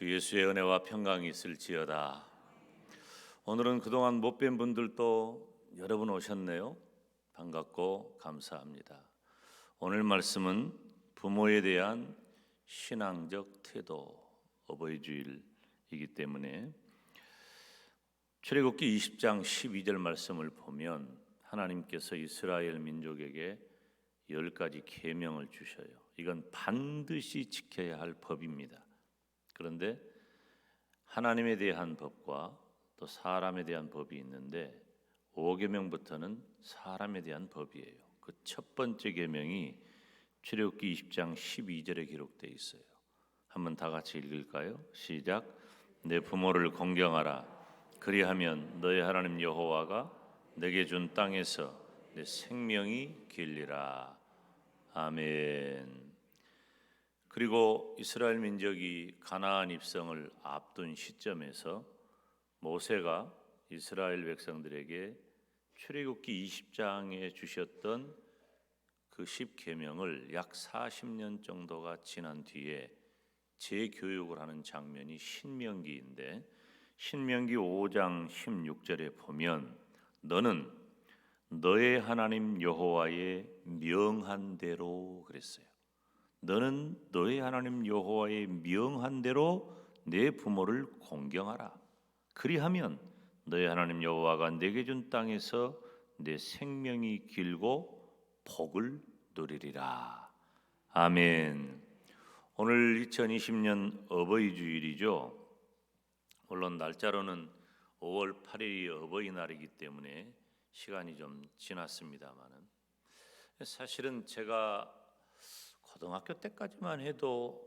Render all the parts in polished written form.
주 예수의 은혜와 평강이 있을지어다. 오늘은 그동안 못 뵌 분들도 여러분 오셨네요. 반갑고 감사합니다. 오늘 말씀은 부모에 대한 신앙적 태도, 어버이 주일이기 때문에 출애굽기 20장 12절 말씀을 보면 하나님께서 이스라엘 민족에게 10가지 계명을 주셔요. 이건 반드시 지켜야 할 법입니다. 그런데 하나님에 대한 법과 또 사람에 대한 법이 있는데 5계명부터는 사람에 대한 법이에요. 그 첫 번째 계명이 출애굽기 20장 12절에 기록되어 있어요. 한번 다 같이 읽을까요? 시작. 내 부모를 공경하라. 그리하면 너의 하나님 여호와가 내게 준 땅에서 내 생명이 길리라. 아멘. 그리고 이스라엘 민족이 가나안 입성을 앞둔 시점에서 모세가 이스라엘 백성들에게 출애굽기 20장에 주셨던 그 10계명을 약 40년 정도가 지난 뒤에 재교육을 하는 장면이 신명기인데 신명기 5장 16절에 보면 너는 너의 하나님 여호와의 명한 대로 그랬어요. 너는 너의 하나님 여호와의 명한 대로 내 부모를 공경하라. 그리하면 너의 하나님 여호와가 내게 준 땅에서 내 생명이 길고 복을 누리리라. 아멘. 오늘 2020년 어버이 주일이죠. 물론 날짜로는 5월 8일이 어버이날이기 때문에 시간이 좀 지났습니다만은 사실은 제가 고등학교 때까지만 해도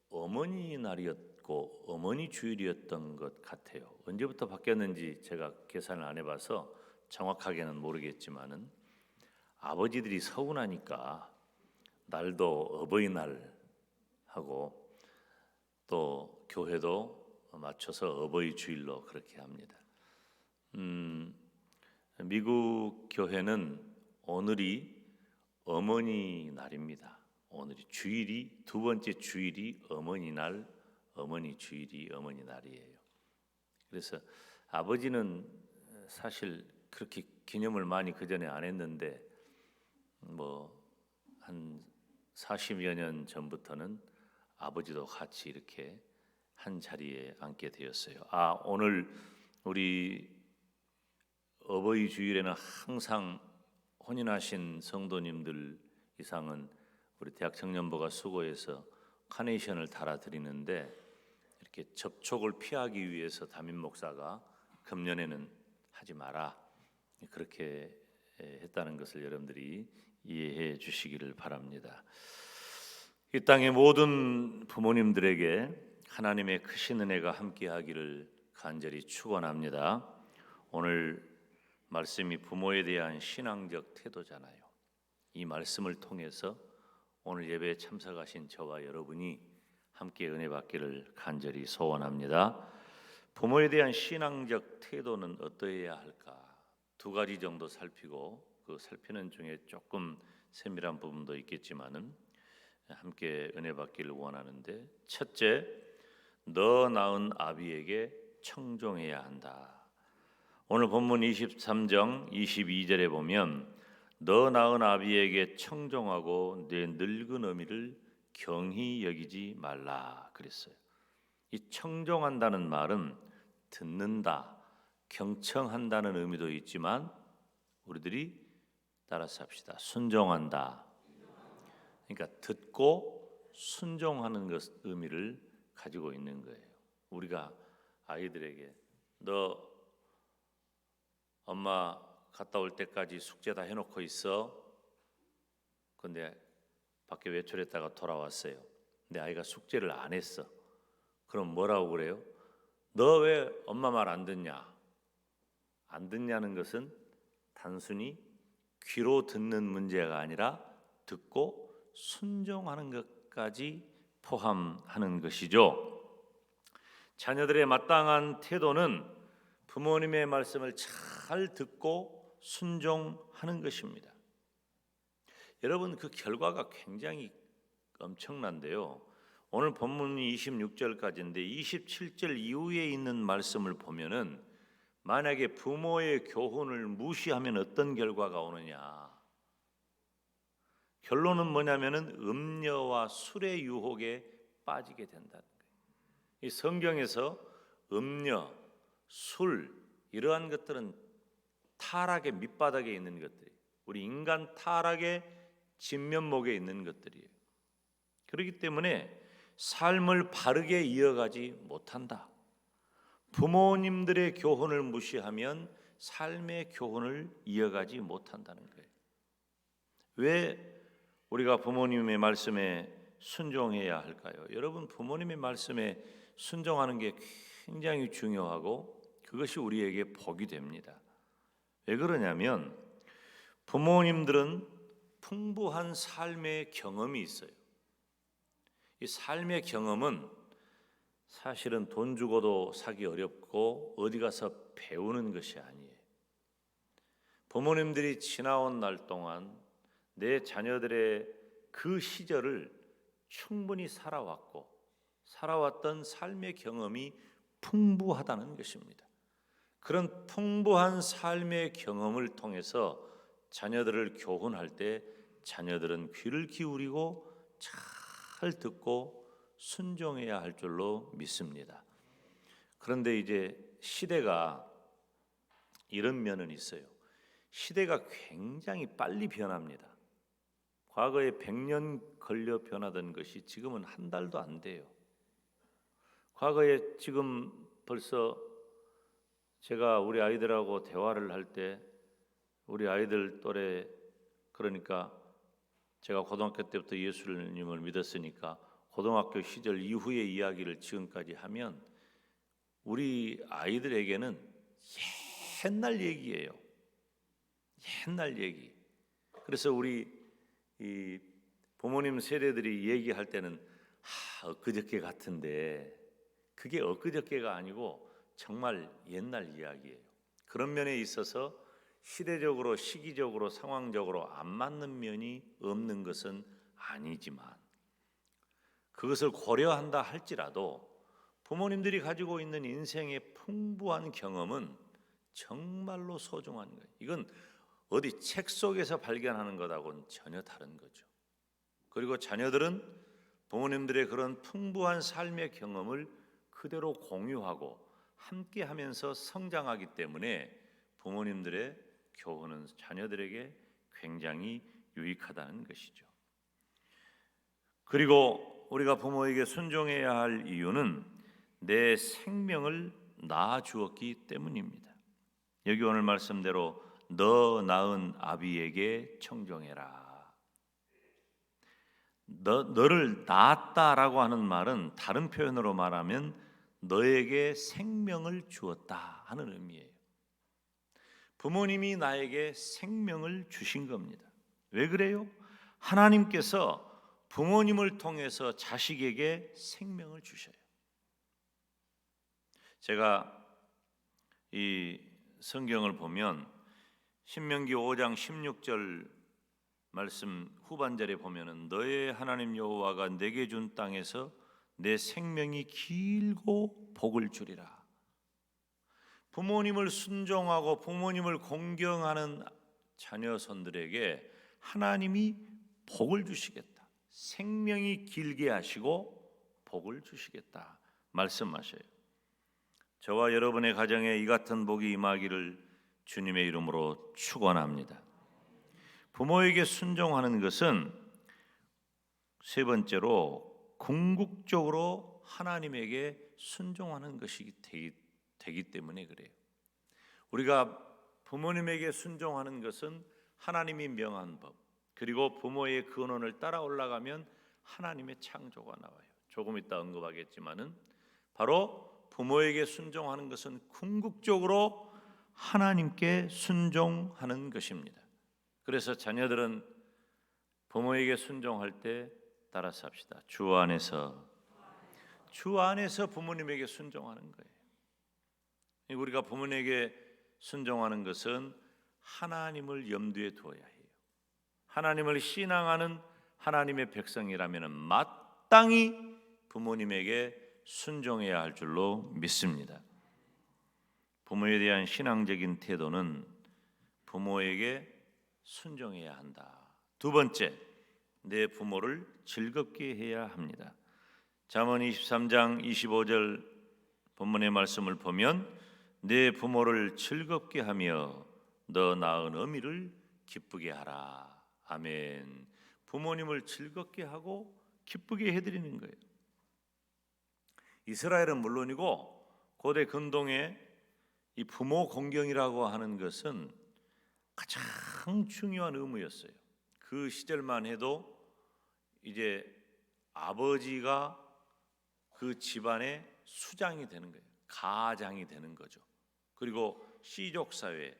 어머니 날이었고 어머니 주일이었던 것 같아요. 언제부터 바뀌었는지 제가 계산을 안 해봐서 정확하게는 모르겠지만은 아버지들이 서운하니까 날도 어버이날 하고 또 교회도 맞춰서 어버이 주일로 그렇게 합니다. 미국 교회는 오늘이 어머니 날입니다. 오늘이 주일이 두 번째 주일이 어머니 날, 어머니 주일이 어머니 날이에요. 그래서 아버지는 사실 그렇게 기념을 많이 그 전에 안 했는데 뭐 한 40여 년 전부터는 아버지도 같이 이렇게 한 자리에 앉게 되었어요. 오늘 우리 어버이 주일에는 항상 혼인하신 성도님들 이상은 우리 대학 청년부가 수고해서 카네이션을 달아드리는데 이렇게 접촉을 피하기 위해서 담임 목사가 금년에는 하지 마라 그렇게 했다는 것을 여러분들이 이해해 주시기를 바랍니다. 이 땅의 모든 부모님들에게 하나님의 크신 은혜가 함께하기를 간절히 축원합니다. 오늘 말씀이 부모에 대한 신앙적 태도잖아요. 이 말씀을 통해서 오늘 예배에 참석하신 저와 여러분이 함께 은혜 받기를 간절히 소원합니다. 부모에 대한 신앙적 태도는 어떠해야 할까? 두 가지 정도 살피고 그 살피는 중에 조금 세밀한 부분도 있겠지만은 함께 은혜 받기를 원하는데 첫째, 너 낳은 아비에게 청종해야 한다. 오늘 본문 23장 22절에 보면 너 낳은 아비에게 청종하고 내 늙은 어미를 경히 여기지 말라 그랬어요. 이 청종한다는 말은 듣는다, 경청한다는 의미도 있지만 우리들이 따라서 합시다. 순종한다. 그러니까 듣고 순종하는 것 의미를 가지고 있는 거예요. 우리가 아이들에게 너 엄마 갔다 올 때까지 숙제 다 해놓고 있어. 근데 밖에 외출했다가 돌아왔어요. 내 아이가 숙제를 안 했어. 그럼 뭐라고 그래요? 너 왜 엄마 말 안 듣냐? 안 듣냐는 것은 단순히 귀로 듣는 문제가 아니라 듣고 순종하는 것까지 포함하는 것이죠. 자녀들의 마땅한 태도는 부모님의 말씀을 잘 듣고 순종하는 것입니다. 여러분 그 결과가 굉장히 엄청난데요. 오늘 본문이 26절까지인데 27절 이후에 있는 말씀을 보면은 만약에 부모의 교훈을 무시하면 어떤 결과가 오느냐. 결론은 뭐냐면은 음녀와 술의 유혹에 빠지게 된다는 거예요. 이 성경에서 음녀, 술 이러한 것들은 타락의 밑바닥에 있는 것들이에요. 우리 인간 타락의 진면목에 있는 것들이에요. 그렇기 때문에 삶을 바르게 이어가지 못한다. 부모님들의 교훈을 무시하면 삶의 교훈을 이어가지 못한다는 거예요. 왜 우리가 부모님의 말씀에 순종해야 할까요? 여러분, 부모님의 말씀에 순종하는 게 굉장히 중요하고 그것이 우리에게 복이 됩니다. 왜 그러냐면 부모님들은 풍부한 삶의 경험이 있어요. 이 삶의 경험은 사실은 돈 주고도 사기 어렵고 어디 가서 배우는 것이 아니에요. 부모님들이 지나온 날 동안 내 자녀들의 그 시절을 충분히 살아왔던 삶의 경험이 풍부하다는 것입니다. 그런 풍부한 삶의 경험을 통해서 자녀들을 교훈할 때 자녀들은 귀를 기울이고 잘 듣고 순종해야 할 줄로 믿습니다. 그런데 이제 시대가 이런 면은 있어요. 시대가 굉장히 빨리 변합니다. 과거에 100년 걸려 변하던 것이 지금은 한 달도 안 돼요. 과거에 지금 벌써 제가 우리 아이들하고 대화를 할 때 우리 아이들 또래, 그러니까 제가 고등학교 때부터 예수님을 믿었으니까 고등학교 시절 이후의 이야기를 지금까지 하면 우리 아이들에게는 옛날 얘기예요. 옛날 얘기. 그래서 우리 이 부모님 세대들이 얘기할 때는 엊그저께 같은데 그게 엊그저께가 아니고 정말 옛날 이야기예요. 그런 면에 있어서 시대적으로 시기적으로 상황적으로 안 맞는 면이 없는 것은 아니지만 그것을 고려한다 할지라도 부모님들이 가지고 있는 인생의 풍부한 경험은 정말로 소중한 거예요. 이건 어디 책 속에서 발견하는 것하고는 전혀 다른 거죠. 그리고 자녀들은 부모님들의 그런 풍부한 삶의 경험을 그대로 공유하고 함께하면서 성장하기 때문에 부모님들의 교훈은 자녀들에게 굉장히 유익하다는 것이죠. 그리고 우리가 부모에게 순종해야 할 이유는 내 생명을 낳아 주었기 때문입니다. 여기 오늘 말씀대로 너 낳은 아비에게 청종해라. 너를 낳았다라고 하는 말은 다른 표현으로 말하면 너에게 생명을 주었다 하는 의미예요. 부모님이 나에게 생명을 주신 겁니다. 왜 그래요? 하나님께서 부모님을 통해서 자식에게 생명을 주셔요. 제가 이 성경을 보면 신명기 5장 16절 말씀 후반절에 보면은 너의 하나님 여호와가 내게 준 땅에서 내 생명이 길고 복을 주리라. 부모님을 순종하고 부모님을 공경하는 자녀손들에게 하나님이 복을 주시겠다. 생명이 길게 하시고 복을 주시겠다 말씀하셔요. 저와 여러분의 가정에 이 같은 복이 임하기를 주님의 이름으로 축원합니다. 부모에게 순종하는 것은 세 번째로 궁극적으로 하나님에게 순종하는 것이 되기 때문에 그래요. 우리가 부모님에게 순종하는 것은 하나님이 명한 법, 그리고 부모의 근원을 따라 올라가면 하나님의 창조가 나와요. 조금 이따 언급하겠지만은 바로 부모에게 순종하는 것은 궁극적으로 하나님께 순종하는 것입니다. 그래서 자녀들은 부모에게 순종할 때 따라서 합시다. 주 안에서 부모님에게 순종하는 거예요. 우리가 부모님에게 순종하는 것은 하나님을 염두에 두어야 해요. 하나님을 신앙하는 하나님의 백성이라면 마땅히 부모님에게 순종해야 할 줄로 믿습니다. 부모에 대한 신앙적인 태도는 부모에게 순종해야 한다. 두 번째, 내 부모를 즐겁게 해야 합니다. 잠언 23장 25절 본문의 말씀을 보면 내 부모를 즐겁게 하며 너 낳은 어미를 기쁘게 하라. 아멘. 부모님을 즐겁게 하고 기쁘게 해드리는 거예요. 이스라엘은 물론이고 고대 근동의 이 부모 공경이라고 하는 것은 가장 중요한 의무였어요. 그 시절만 해도 이제 아버지가 그 집안의 수장이 되는 거예요. 가장이 되는 거죠. 그리고 씨족 사회,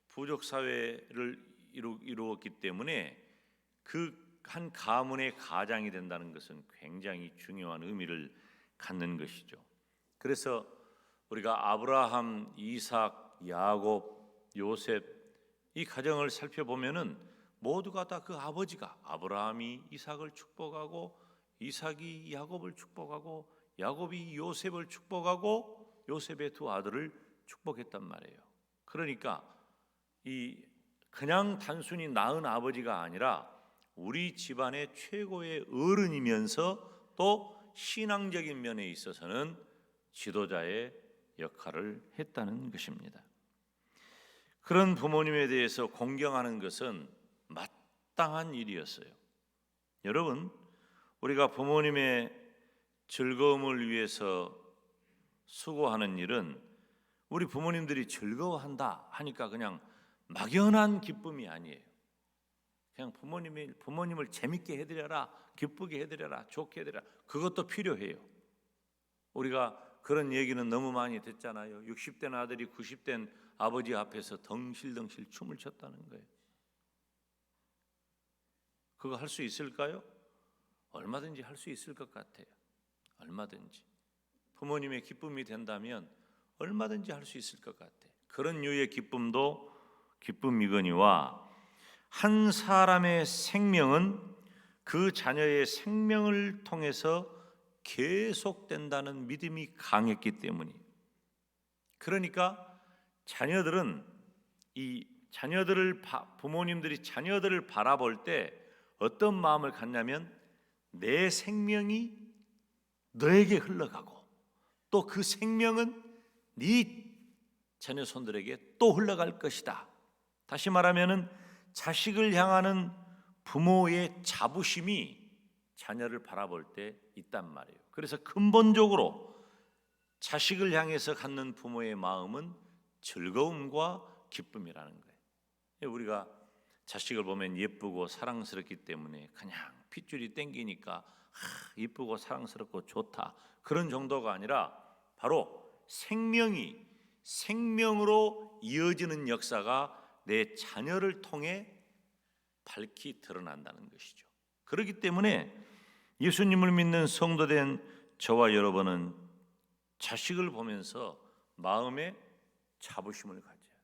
부족 사회를 이루었기 때문에 그 한 가문의 가장이 된다는 것은 굉장히 중요한 의미를 갖는 것이죠. 그래서 우리가 아브라함, 이삭, 야곱, 요셉 이 가정을 살펴보면은 모두가 다 그 아버지가 아브라함이 이삭을 축복하고 이삭이 야곱을 축복하고 야곱이 요셉을 축복하고 요셉의 두 아들을 축복했단 말이에요. 그러니까 이 그냥 단순히 낳은 아버지가 아니라 우리 집안의 최고의 어른이면서 또 신앙적인 면에 있어서는 지도자의 역할을 했다는 것입니다. 그런 부모님에 대해서 공경하는 것은 마땅한 일이었어요. 여러분, 우리가 부모님의 즐거움을 위해서 수고하는 일은 우리 부모님들이 즐거워한다 하니까 그냥 막연한 기쁨이 아니에요. 그냥 부모님을 재밌게 해드려라, 기쁘게 해드려라, 좋게 해드려라. 그것도 필요해요. 우리가 그런 얘기는 너무 많이 듣잖아요. 60된 아들이 90된 아버지 앞에서 덩실덩실 춤을 췄다는 거예요. 그거 할 수 있을까요? 얼마든지 할 수 있을 것 같아요. 얼마든지. 부모님의 기쁨이 된다면 얼마든지 할 수 있을 것 같아요. 그런 류의 기쁨도 기쁨이거니와 한 사람의 생명은 그 자녀의 생명을 통해서 계속된다는 믿음이 강했기 때문이에요. 그러니까 부모님들이 자녀들을 바라볼 때 어떤 마음을 갖냐면 내 생명이 너에게 흘러가고 또 그 생명은 네 자녀 손들에게 또 흘러갈 것이다. 다시 말하면은 자식을 향하는 부모의 자부심이 자녀를 바라볼 때 있단 말이에요. 그래서 근본적으로 자식을 향해서 갖는 부모의 마음은 즐거움과 기쁨이라는 거예요. 우리가 자식을 보면 예쁘고 사랑스럽기 때문에 그냥 핏줄이 땡기니까 예쁘고 사랑스럽고 좋다 그런 정도가 아니라 바로 생명으로 이어지는 역사가 내 자녀를 통해 밝히 드러난다는 것이죠. 그렇기 때문에 예수님을 믿는 성도된 저와 여러분은 자식을 보면서 마음에 자부심을 가져야 돼요.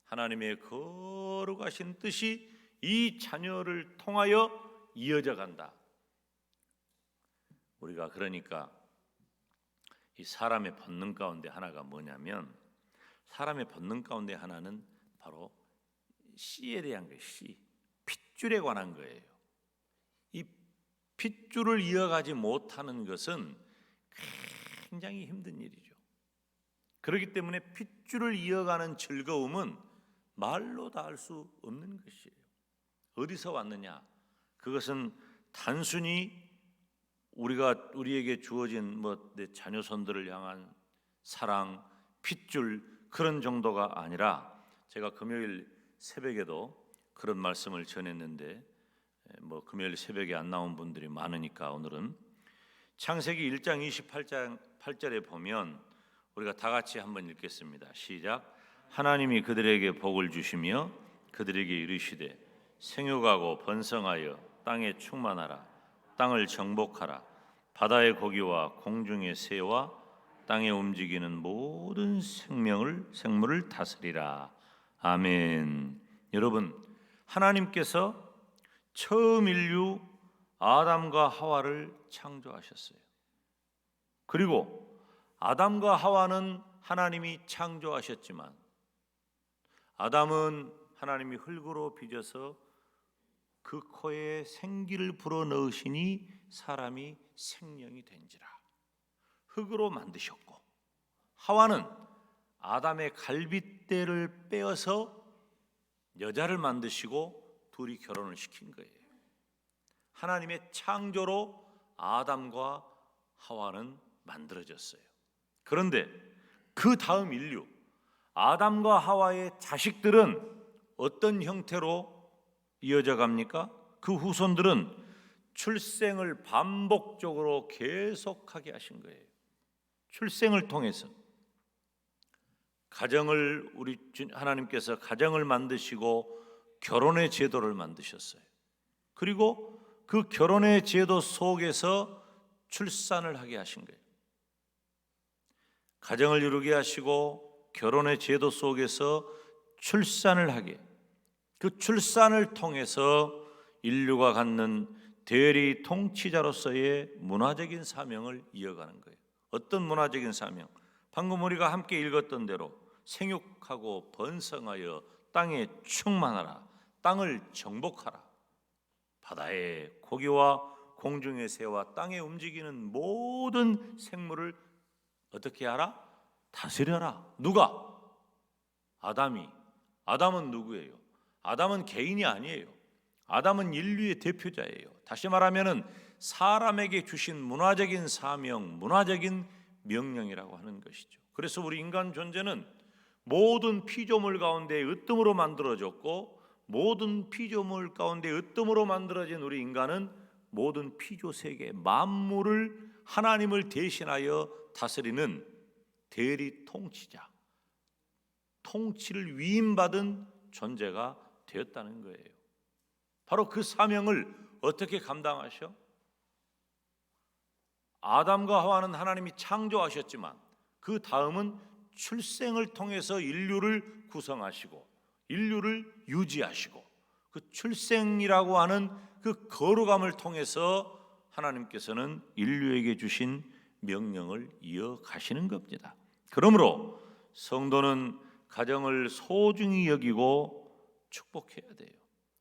하나님의 거룩하신 뜻이 이 자녀를 통하여 이어져 간다. 우리가 그러니까 이 사람의 본능 가운데 하나가 뭐냐면 사람의 본능 가운데 하나는 바로 씨에 대한 거예요. 씨, 핏줄에 관한 거예요. 이 핏줄을 이어가지 못하는 것은 굉장히 힘든 일이죠. 그렇기 때문에 핏줄을 이어가는 즐거움은 말로 다 할 수 없는 것이에요. 어디서 왔느냐? 그것은 단순히 우리에게 주어진 내 자녀손들을 향한 사랑, 핏줄 그런 정도가 아니라 제가 금요일 새벽에도 그런 말씀을 전했는데 금요일 새벽에 안 나온 분들이 많으니까 오늘은 창세기 1장 28절에 보면 우리가 다 같이 한번 읽겠습니다. 시작. 하나님이 그들에게 복을 주시며 그들에게 이르시되 생육하고 번성하여 땅에 충만하라. 땅을 정복하라. 바다의 고기와 공중의 새와 땅에 움직이는 모든 생물을 다스리라. 아멘. 여러분, 하나님께서 처음 인류 아담과 하와를 창조하셨어요. 그리고 아담과 하와는 하나님이 창조하셨지만 아담은 하나님이 흙으로 빚어서 그 코에 생기를 불어넣으시니 사람이 생명이 된지라. 흙으로 만드셨고, 하와는 아담의 갈빗대를 빼어서 여자를 만드시고 둘이 결혼을 시킨 거예요. 하나님의 창조로 아담과 하와는 만들어졌어요. 그런데 그 다음 인류, 아담과 하와의 자식들은 어떤 형태로 이어져 갑니까? 그 후손들은 출생을 반복적으로 계속하게 하신 거예요. 출생을 통해서 가정을 하나님께서 가정을 만드시고 결혼의 제도를 만드셨어요. 그리고 그 결혼의 제도 속에서 출산을 하게 하신 거예요. 가정을 이루게 하시고 결혼의 제도 속에서 출산을 하게, 그 출산을 통해서 인류가 갖는 대리 통치자로서의 문화적인 사명을 이어가는 거예요. 어떤 문화적인 사명? 방금 우리가 함께 읽었던 대로 생육하고 번성하여 땅에 충만하라, 땅을 정복하라, 바다의 고기와 공중의 새와 땅에 움직이는 모든 생물을 어떻게 하라? 다스려라. 누가? 아담이. 아담은 누구예요? 아담은 개인이 아니에요. 아담은 인류의 대표자예요. 다시 말하면 사람에게 주신 문화적인 사명, 문화적인 명령이라고 하는 것이죠. 그래서 우리 인간 존재는 모든 피조물 가운데 으뜸으로 만들어졌고, 모든 피조물 가운데 으뜸으로 만들어진 우리 인간은 모든 피조 세계 만물을 하나님을 대신하여 다스리는 대리 통치자, 통치를 위임받은 존재가 되었다는 거예요. 바로 그 사명을 어떻게 감당하셔? 아담과 하와는 하나님이 창조하셨지만 그 다음은 출생을 통해서 인류를 구성하시고 인류를 유지하시고, 그 출생이라고 하는 그 거룩함을 통해서 하나님께서는 인류에게 주신 명령을 이어가시는 겁니다. 그러므로 성도는 가정을 소중히 여기고 축복해야 돼요.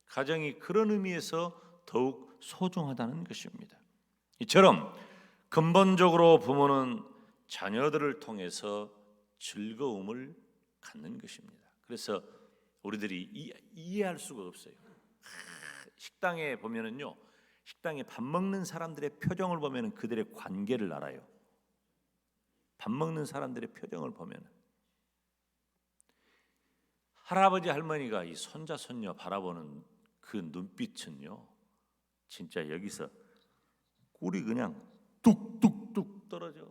가정이 그런 의미에서 더욱 소중하다는 것입니다. 이처럼 근본적으로 부모는 자녀들을 통해서 즐거움을 갖는 것입니다. 그래서 우리들이 이해할 수가 없어요. 식당에 보면은요, 식당에 밥 먹는 사람들의 표정을 보면 그들의 관계를 알아요. 밥 먹는 사람들의 표정을 보면 할아버지 할머니가 이 손자 손녀 바라보는 그 눈빛은요, 진짜 여기서 꿀이 그냥 뚝뚝뚝 떨어져.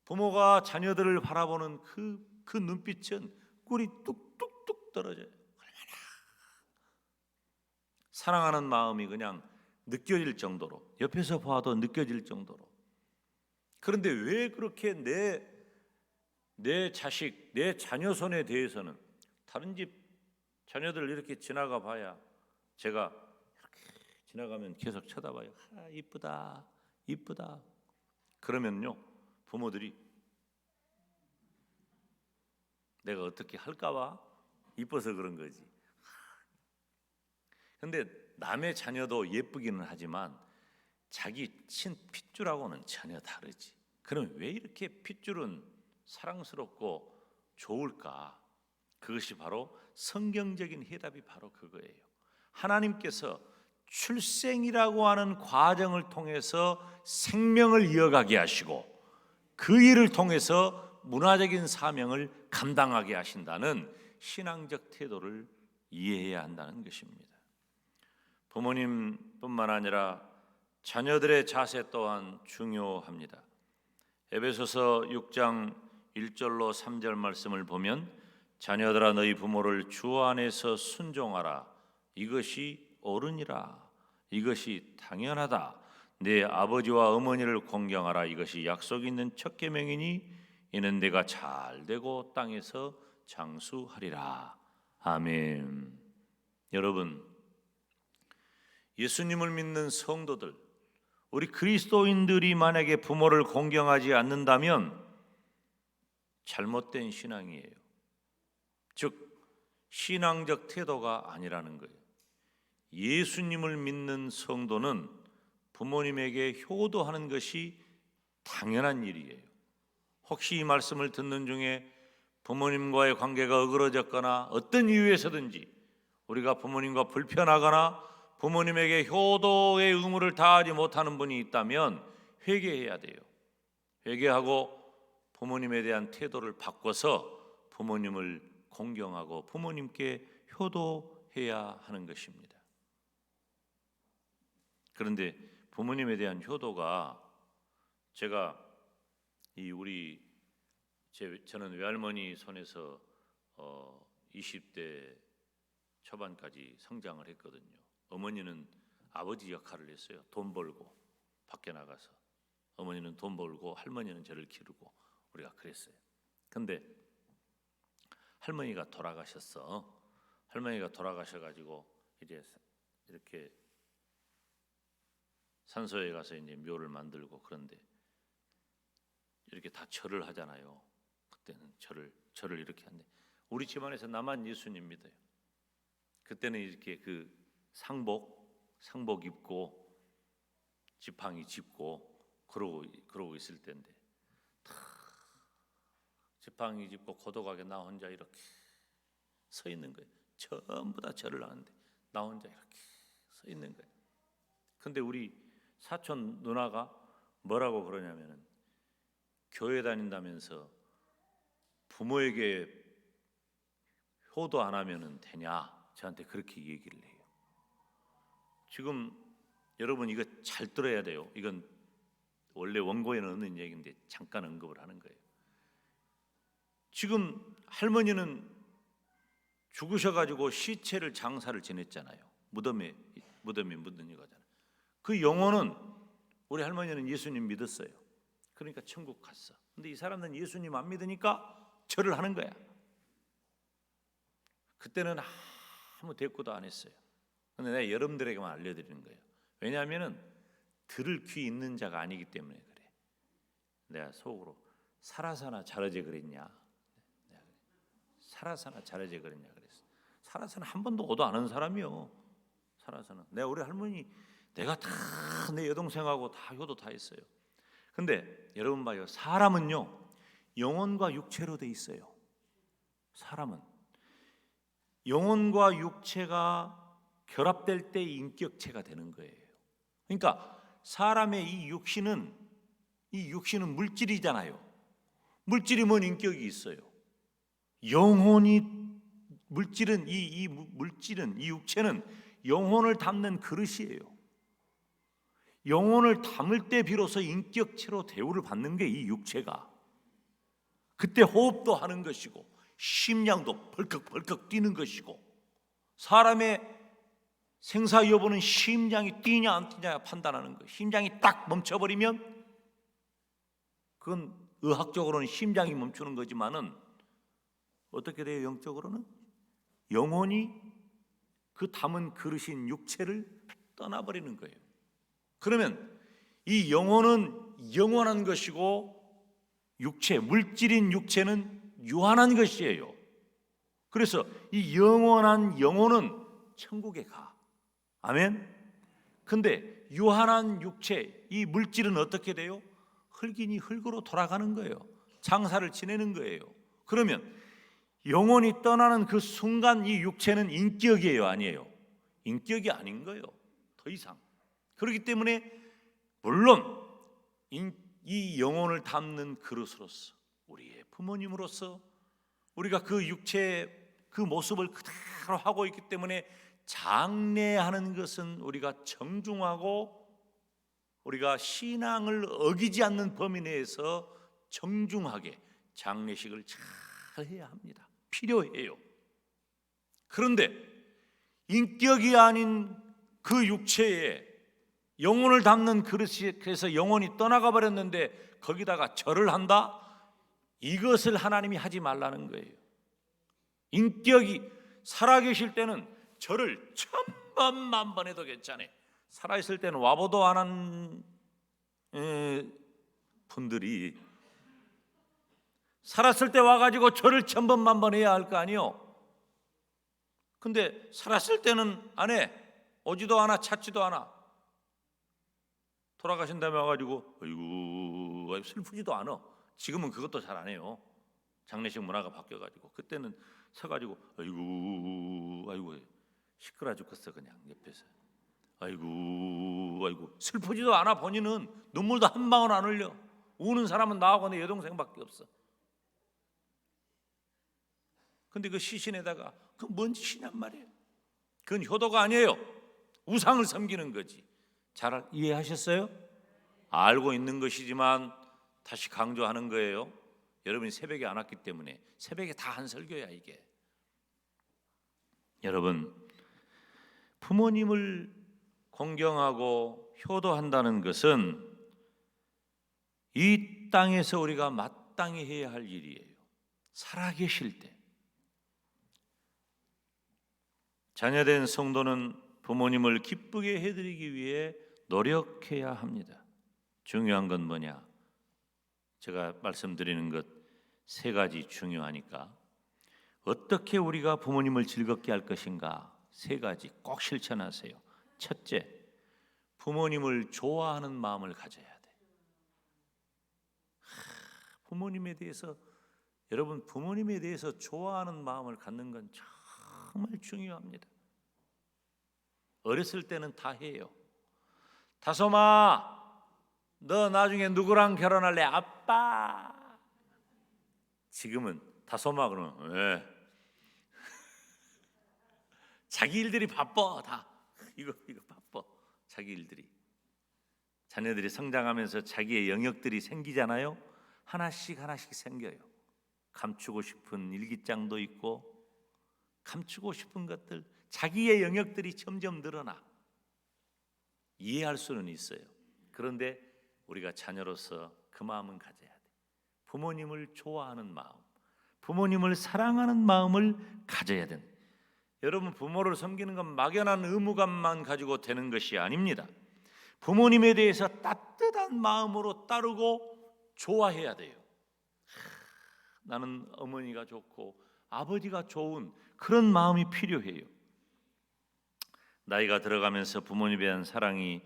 부모가 자녀들을 바라보는 그 눈빛은 꿀이 뚝뚝뚝 떨어져요. 얼마나 사랑하는 마음이 그냥 느껴질 정도로, 옆에서 봐도 느껴질 정도로. 그런데 왜 그렇게 내 자식, 내 자녀 손에 대해서는, 다른 집 자녀들 이렇게 지나가 봐야, 제가 이렇게 지나가면 계속 쳐다봐요. 이쁘다, 이쁘다. 그러면요, 부모들이 내가 어떻게 할까 봐 이뻐서 그런 거지. 근데 남의 자녀도 예쁘기는 하지만 자기 친 핏줄하고는 전혀 다르지. 그럼 왜 이렇게 핏줄은 사랑스럽고 좋을까? 그것이 바로 성경적인 해답이 바로 그거예요. 하나님께서 출생이라고 하는 과정을 통해서 생명을 이어가게 하시고, 그 일을 통해서 문화적인 사명을 감당하게 하신다는 신앙적 태도를 이해해야 한다는 것입니다. 부모님뿐만 아니라 자녀들의 자세 또한 중요합니다. 에베소서 6장 1절로 3절 말씀을 보면, 자녀들아 너희 부모를 주 안에서 순종하라. 이것이 옳으니라. 이것이 당연하다. 내 아버지와 어머니를 공경하라. 이것이 약속 있는 첫 계명이니 이는 내가 잘 되고 땅에서 장수하리라. 아멘. 여러분, 예수님을 믿는 성도들, 우리 그리스도인들이 만약에 부모를 공경하지 않는다면 잘못된 신앙이에요. 즉 신앙적 태도가 아니라는 거예요. 예수님을 믿는 성도는 부모님에게 효도하는 것이 당연한 일이에요. 혹시 이 말씀을 듣는 중에 부모님과의 관계가 어그러졌거나 어떤 이유에서든지 우리가 부모님과 불편하거나 부모님에게 효도의 의무를 다하지 못하는 분이 있다면 회개해야 돼요. 회개하고 부모님에 대한 태도를 바꿔서 부모님을 공경하고 부모님께 효도해야 하는 것입니다. 그런데 부모님에 대한 효도가 제가 저는 외할머니 손에서 20대 초반까지 성장을 했거든요. 어머니는 아버지 역할을 했어요. 돈 벌고 밖에 나가서 어머니는 돈 벌고 할머니는 저를 기르고 우리가 그랬어요. 근데 할머니가 돌아가셨어. 할머니가 돌아가셔가지고 이제 이렇게 산소에 가서 이제 묘를 만들고 그런데 이렇게 다 절을 하잖아요. 그때는 절을 이렇게 하는데 우리 집안에서 나만 예수님 믿어요. 그때는 이렇게 그 상복 입고 지팡이 짚고 그러고 있을 때인데 지팡이 짚고 고독하게 나 혼자 이렇게 서 있는 거예요. 전부 다 절을 하는데 나 혼자 이렇게 서 있는 거예요. 근데 우리 사촌 누나가 뭐라고 그러냐면은 교회 다닌다면서 부모에게 효도 안 하면은 되냐? 저한테 그렇게 얘기를 해요. 지금 여러분 이거 잘 들어야 돼요. 이건 원래 원고에는 없는 얘기인데 잠깐 언급을 하는 거예요. 지금 할머니는 죽으셔가지고 시체를 장사를 지냈잖아요. 무덤에 묻는 거잖아요. 그 영혼은 우리 할머니는 예수님 믿었어요. 그러니까 천국 갔어. 근데 이 사람은 예수님 안 믿으니까 절을 하는 거야. 그때는 아무 대꾸도 안 했어요. 근데 내가 여러분들에게만 알려드리는 거예요. 왜냐하면은 들을 귀 있는 자가 아니기 때문에 그래. 내가 속으로 살아서나 잘하지 그랬냐? 살아서나 잘하지 그랬냐 그랬어. 살아서는 한 번도 오도 안 한 사람이요. 살아서는 내가 우리 할머니 내가 다 내 여동생하고 다 효도 다 했어요. 근데 여러분 봐요. 사람은요 영혼과 육체로 돼 있어요. 사람은 영혼과 육체가 결합될 때 인격체가 되는 거예요. 그러니까 사람의 이 육신은 물질이잖아요. 물질이면 인격이 있어요. 영혼이 물질은 이 육체는 영혼을 담는 그릇이에요. 영혼을 담을 때 비로소 인격체로 대우를 받는 게 이 육체가. 그때 호흡도 하는 것이고 심장도 벌컥벌컥 뛰는 것이고 사람의 생사 여부는 심장이 뛰냐 안 뛰냐 판단하는 거예요. 심장이 딱 멈춰버리면 그건 의학적으로는 심장이 멈추는 거지만은 어떻게 돼요? 영적으로는 영혼이 그 담은 그릇인 육체를 떠나버리는 거예요. 그러면 이 영혼은 영원한 것이고 물질인 육체는 유한한 것이에요. 그래서 이 영원한 영혼은 천국에 가. 아멘. 근데 유한한 육체, 이 물질은 어떻게 돼요? 흙이니 흙으로 돌아가는 거예요. 장사를 지내는 거예요. 그러면 영혼이 떠나는 그 순간 이 육체는 인격이에요, 아니에요? 인격이 아닌 거예요. 더 이상. 그렇기 때문에 물론 이 영혼을 담는 그릇으로서 우리의 부모님으로서 우리가 그 육체의 그 모습을 그대로 하고 있기 때문에 장례하는 것은 우리가 정중하고 우리가 신앙을 어기지 않는 범위 내에서 정중하게 장례식을 잘 해야 합니다. 필요해요. 그런데 인격이 아닌 그 육체에 영혼을 담는 그릇이 그래서 영혼이 떠나가 버렸는데 거기다가 절을 한다? 이것을 하나님이 하지 말라는 거예요. 인격이 살아계실 때는 절을 1000번 만번 해도 괜찮아요. 살아있을 때는 와보도 안 한 분들이 살았을 때 와가지고 절을 천번만번 해야 할 거 아니요. 근데 살았을 때는 안 해. 오지도 않아, 찾지도 않아. 돌아가신 다음에 와가지고 아이고 슬프지도 않아. 지금은 그것도 잘 안 해요. 장례식 문화가 바뀌어가지고. 그때는 서가지고 아이고 시끄러 죽겠어 그냥 옆에서. 아이고 슬프지도 않아. 본인은 눈물도 한 방울 안 흘려. 우는 사람은 나하고 내 여동생밖에 없어. 근데 그 시신에다가 그 뭔 짓이냔 말이에요. 그건 효도가 아니에요. 우상을 섬기는 거지. 잘 이해하셨어요? 알고 있는 것이지만 다시 강조하는 거예요. 여러분이 새벽에 안 왔기 때문에. 새벽에 다 한 설교야 이게. 여러분, 부모님을 공경하고 효도한다는 것은 이 땅에서 우리가 마땅히 해야 할 일이에요. 살아계실 때. 자녀된 성도는 부모님을 기쁘게 해드리기 위해 노력해야 합니다. 중요한 건 뭐냐? 제가 말씀드리는 것 세 가지 중요하니까 어떻게 우리가 부모님을 즐겁게 할 것인가? 세 가지 꼭 실천하세요. 첫째, 부모님을 좋아하는 마음을 가져야 돼. 부모님에 대해서 여러분 부모님에 대해서 좋아하는 마음을 갖는 건 정말 중요합니다. 어렸을 때는 다 해요. 다솜아, 너 나중에 누구랑 결혼할래? 아빠. 지금은 다솜아 그러면 왜? 자기 일들이 바빠 다. 이거 바빠. 자기 일들이. 자녀들이 성장하면서 자기의 영역들이 생기잖아요. 하나씩 생겨요. 감추고 싶은 일기장도 있고 감추고 싶은 것들, 자기의 영역들이 점점 늘어나. 이해할 수는 있어요. 그런데 우리가 자녀로서 그 마음은 가져야 돼. 부모님을 좋아하는 마음, 부모님을 사랑하는 마음을 가져야 된다. 여러분, 부모를 섬기는 건 막연한 의무감만 가지고 되는 것이 아닙니다. 부모님에 대해서 따뜻한 마음으로 따르고 좋아해야 돼요. 나는 어머니가 좋고 아버지가 좋은 그런 마음이 필요해요. 나이가 들어가면서 부모님에 대한 사랑이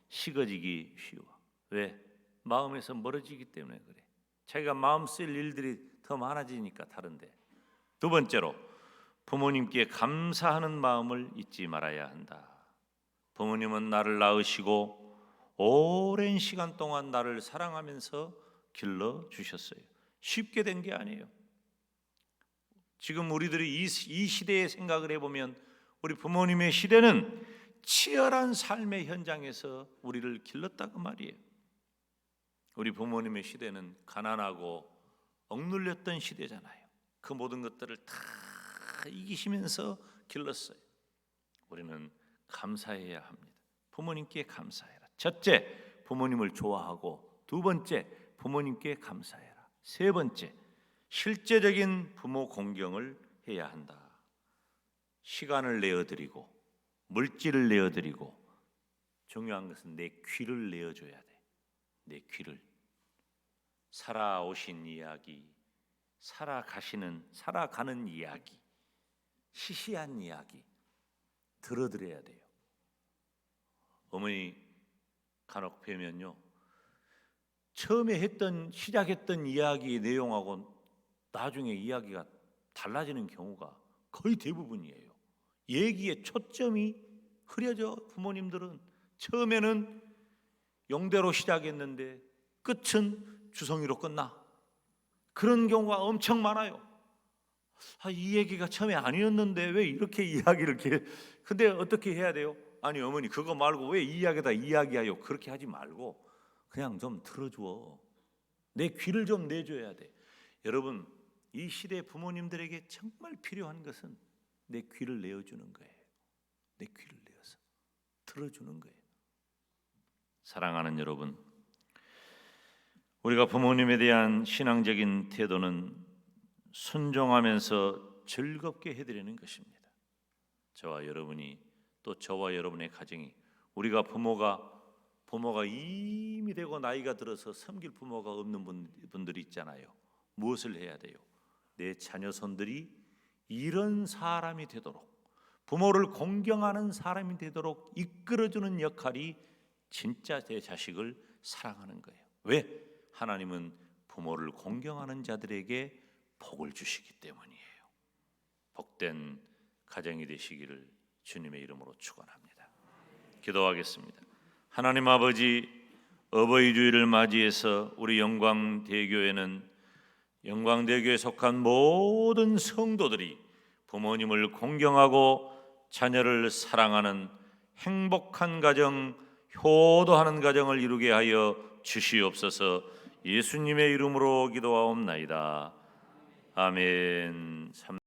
식어지기 쉬워. 왜? 마음에서 멀어지기 때문에 그래. 자기가 마음 쓸 일들이 더 많아지니까 다른데. 두 번째로 부모님께 감사하는 마음을 잊지 말아야 한다. 부모님은 나를 낳으시고 오랜 시간 동안 나를 사랑하면서 길러주셨어요. 쉽게 된 게 아니에요. 지금 우리들이 이 시대의 생각을 해보면 우리 부모님의 시대는 치열한 삶의 현장에서 우리를 길렀다고 말이에요. 우리 부모님의 시대는 가난하고 억눌렸던 시대잖아요. 그 모든 것들을 다 이기시면서 길렀어요. 우리는 감사해야 합니다. 부모님께 감사해라. 첫째, 부모님을 좋아하고, 두 번째, 부모님께 감사해라. 세 번째, 실제적인 부모 공경을 해야 한다. 시간을 내어드리고 물질을 내어드리고, 중요한 것은 내 귀를 내어줘야 돼. 내 귀를. 살아오신 이야기, 살아가는 이야기, 시시한 이야기 들어드려야 돼요. 어머니 간혹 뵈면요, 처음에 시작했던 이야기의 내용하고 나중에 이야기가 달라지는 경우가 거의 대부분이에요. 얘기의 초점이 흐려져. 부모님들은 처음에는 용대로 시작했는데 끝은 주성이로 끝나. 그런 경우가 엄청 많아요. 이 얘기가 처음에 아니었는데 왜 이렇게 이야기를 근데 어떻게 해야 돼요? 아니 어머니 그거 말고 왜 이 이야기다 이야기하요? 그렇게 하지 말고 그냥 좀 들어줘. 내 귀를 좀 내줘야 돼. 여러분, 이 시대 부모님들에게 정말 필요한 것은 내 귀를 내어주는 거예요. 내 귀를 내어서 들어주는 거예요. 사랑하는 여러분, 우리가 부모님에 대한 신앙적인 태도는 순종하면서 즐겁게 해드리는 것입니다. 저와 여러분이, 또 저와 여러분의 가정이, 우리가 부모가 이미 되고 나이가 들어서 섬길 부모가 없는 분들이 있잖아요. 무엇을 해야 돼요? 내 자녀손들이 이런 사람이 되도록, 부모를 공경하는 사람이 되도록 이끌어주는 역할이 진짜 내 자식을 사랑하는 거예요. 왜? 하나님은 부모를 공경하는 자들에게 복을 주시기 때문이에요. 복된 가정이 되시기를 주님의 이름으로 축원합니다. 기도하겠습니다. 하나님 아버지, 어버이 주일을 맞이해서 우리 영광대교회는 영광대교에 속한 모든 성도들이 부모님을 공경하고 자녀를 사랑하는 행복한 가정, 효도하는 가정을 이루게 하여 주시옵소서. 예수님의 이름으로 기도하옵나이다. 아멘.